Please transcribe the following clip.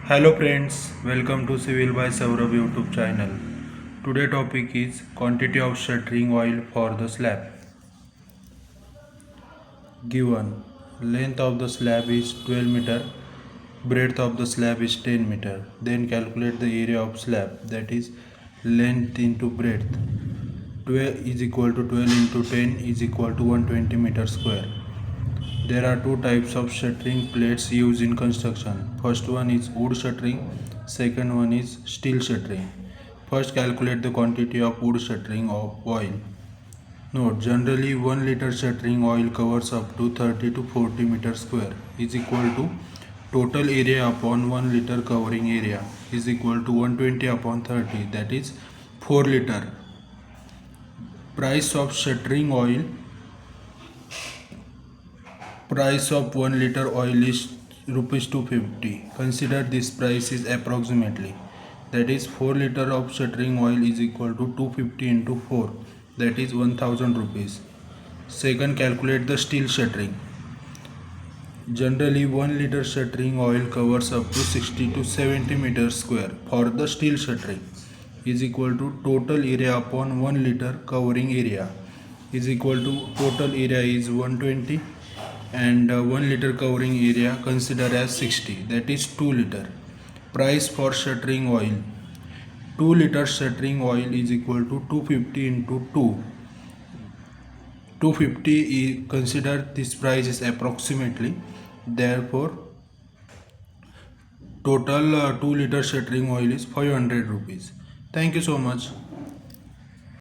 Hello friends, welcome to Civilbysaurabh YouTube channel. Today topic is quantity of shuttering oil for the slab. Given length of the slab is 12 meter, breadth of the slab is 10 meter. Then calculate the area of slab, that is length into breadth. 12 is equal to 12 into 10 is equal to 120 meter square. There are two types of shuttering plates used in construction. First one is wood shuttering, second one is steel shuttering. First calculate the quantity of wood shuttering of oil. Note, generally 1 liter shuttering oil covers up to 30 to 40 meter square is equal to total area upon 1 liter covering area is equal to 120 upon 30, that is 4 liter. Price of shuttering oil, price of 1 liter oil is rupees 250. Consider this price is approximately, that is 4 liter of shuttering oil is equal to 250 into 4, that is 1000 rupees. Second, calculate the steel shuttering. Generally 1 liter shuttering oil covers up to 60 to 70 meters square. For the steel shuttering is equal to total area upon 1 liter covering area is equal to total area is 120 and 1 liter covering area consider as 60, that is 2 liter. Price for shuttering oil, 2 liter shuttering oil is equal to 250 into 2. 250 consider this price is approximately, therefore total 2 liter shuttering oil is 500 rupees. Thank you so much.